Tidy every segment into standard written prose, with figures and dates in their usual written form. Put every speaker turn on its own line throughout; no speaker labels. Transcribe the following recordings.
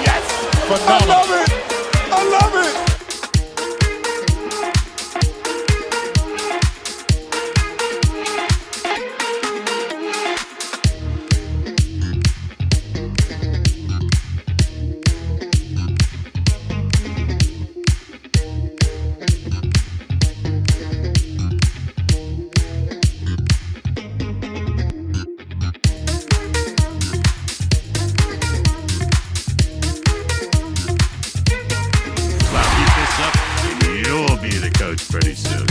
Yes!
Phenomenal.
I love it! I love it!
You'll be the coach pretty soon.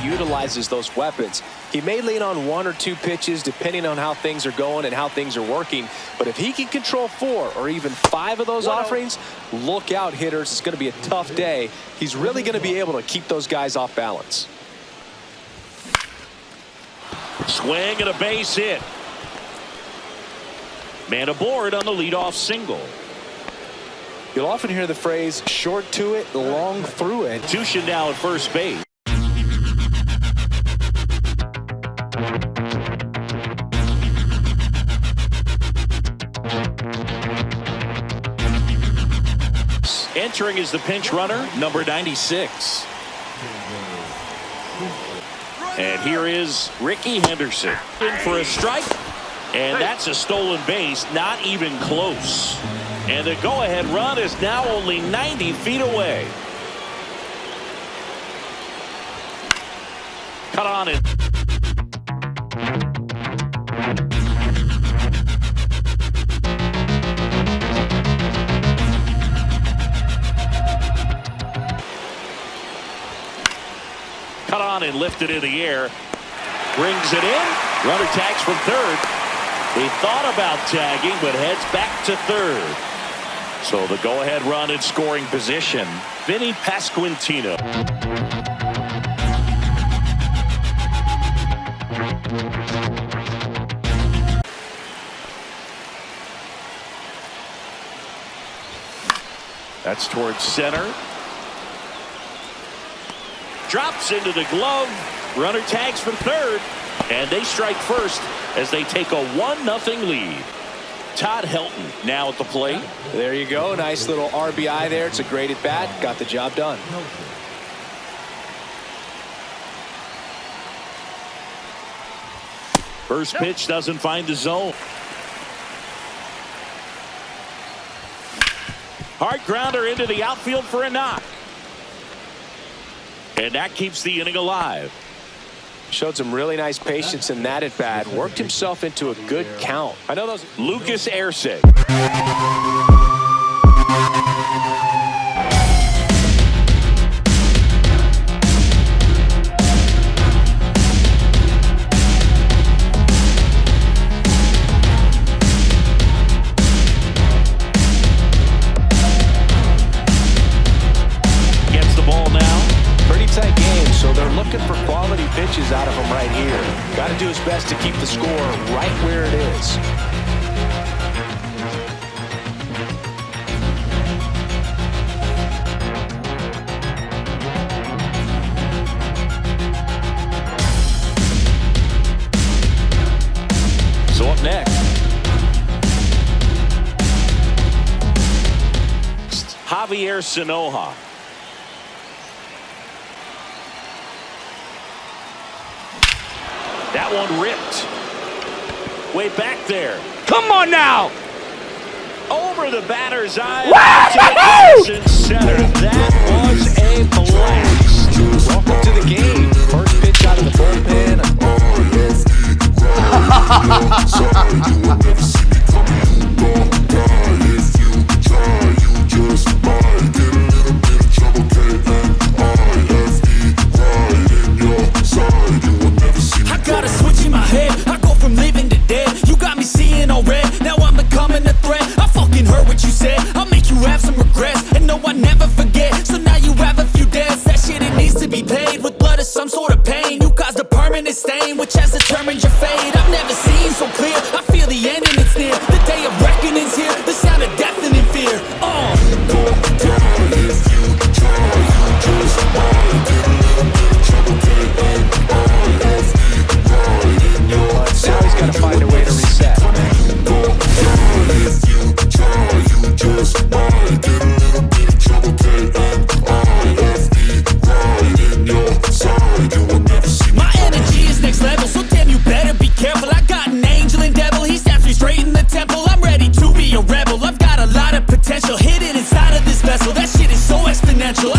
Utilizes those weapons. He may lean on 1 or 2 pitches depending on how things are going and how things are working, but if he can control 4 or even 5 of those offerings, look out, hitters. It's going to be a tough day. He's really going to be able to keep those guys off balance.
Swing and a base hit. Man aboard on the leadoff single.
You'll often hear the phrase short to it, long through it.
Tushin now at first base. Entering is the pinch runner, number 96. And here is Ricky Henderson in for a strike. And that's a stolen base, not even close. And the go-ahead run is now only 90 feet away. Cut on it. Cut on and lifted in the air. Brings it in. Runner tags from third. He thought about tagging, but heads back to third. So the go-ahead run in scoring position. Vinny Pasquantino. That's towards center. Drops into the glove. Runner tags from third. And they strike first as they take a 1-0 lead. Todd Helton now at the plate.
There you go. Nice little RBI there. It's a great at bat. Got the job done.
First pitch doesn't find the zone. Hard grounder into the outfield for a knock. And that keeps the inning alive.
Showed some really nice patience in that at bat. Worked himself into a good count. I know those.
Lucas Erceg. Gets the ball now.
Pretty tight game, so they're looking for quality pitches out of him right here. Got to do his best to keep the score right where it is.
So up next, Javier Sanoja. That one ripped. Way back there.
Come on now.
Over the batter's eye. Center. That was a blast.
Welcome to the game. First pitch out of the bullpen.
I got a switch in my head. I go from living to dead. You got me seeing all red. Now I'm becoming a threat. I fucking heard what you said. I'll make you have some regrets. And no, I never forget. So now you have a few debts. That shit, it needs to be paid with blood or some sort of pain. You caused a permanent stain, which has determined your fate. I've never seen so clear. I feel the end and it's near. The day of reckoning's here. The sound of deafening fear.
Now he's got to find a way to reset.
My energy is next level, so damn you better be careful. I got an angel and devil, he snaps me straight in the temple. I'm ready to be a rebel, I've got a lot of potential hidden inside of this vessel. That shit is so exponential.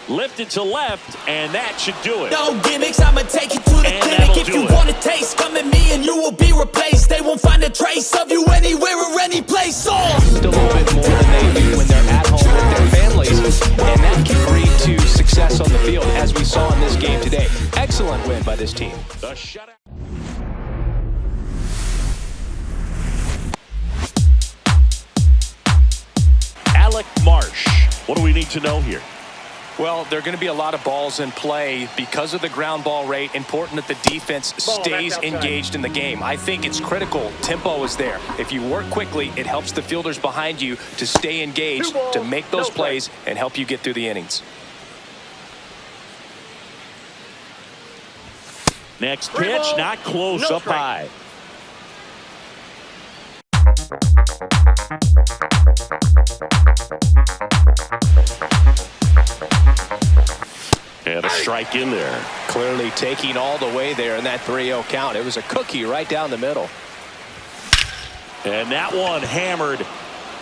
Lifted to left, and that should do it.
No gimmicks, I'ma take you to the
And
clinic.
that'll
If
do
you
it.
want a taste, come at me and you will be replaced. They won't find a trace of you anywhere or any place.
A little bit more than they do when they're at home with their families, and that can lead to success on the field, as we saw in this game today. Excellent win by this team.
The shutout. Alec Marsh. What do we need to know here?
Well, there are going to be a lot of balls in play because of the ground ball rate. Important that the defense stays engaged in the game. I think it's critical. Tempo is there. If you work quickly, it helps the fielders behind you to stay engaged, to make those plays, and help you get through the innings.
Next pitch, not close, up high. And a strike in there.
Clearly taking all the way there in that 3-0 count. It was a cookie right down the middle.
And that one hammered.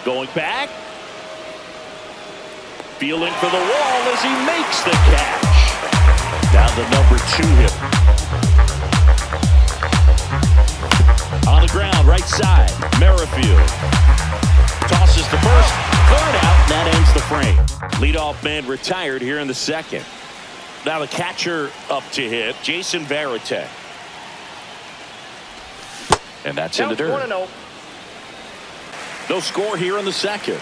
Going back. Feeling for the wall as he makes the catch. Down the number 2 hit. On the ground, right side. Merrifield. Tosses the first. Third out. That ends the frame. Leadoff man retired here in the second. Now the catcher up to hit, Jason Varitek. And that's in the dirt. No score here in the second.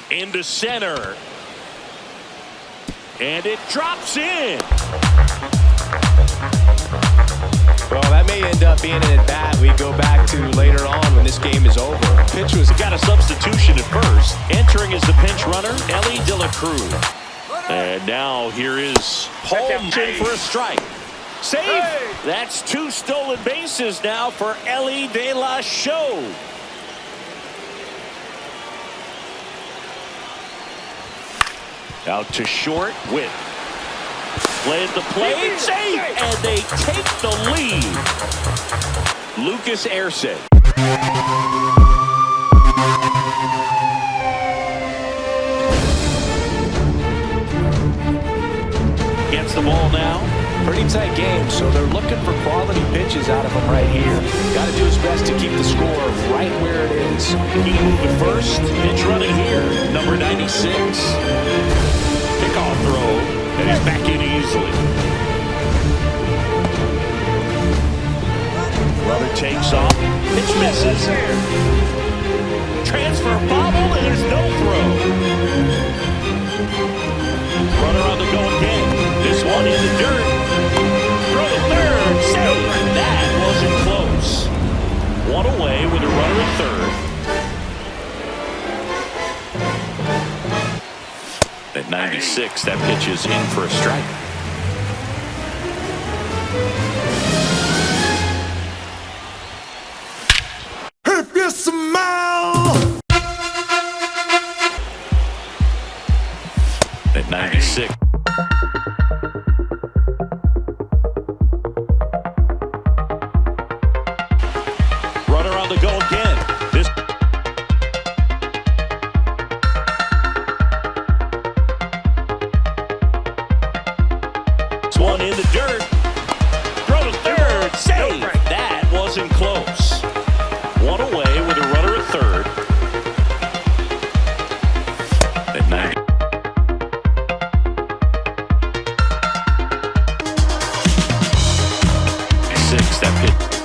Into center. And it drops in.
Well, that may end up being an at-bat we go back to later on when this game is over.
Pitch was got a substitution at first. Entering as the pinch runner, Ellie De La Cruz. And now here is Holmes in for a strike. Save. Hey. That's 2 stolen bases now for Ellie De La Show. Out to short with. Play at the plate, save, and they take the lead.
Lucas Erceg.
Gets the ball now.
Pretty tight game, so they're looking for quality pitches out of him right here. Got to do his best to keep the score right where it is.
He moved to first. Pitch running here, number 96. Pickoff throw, and he's back in easily. Brother takes off. Pitch misses. Transfer bobble, and there's no throw. Runner on the go again. This one in the dirt. Throw to third. Save. That wasn't close. One away with a runner at third. At 96, that pitch is in for a strike.
If you smile.
At 96. Now to go again. This one in the dirt. Throw to third. Save. That wasn't close. One away with a runner at third. At 96. That pitch.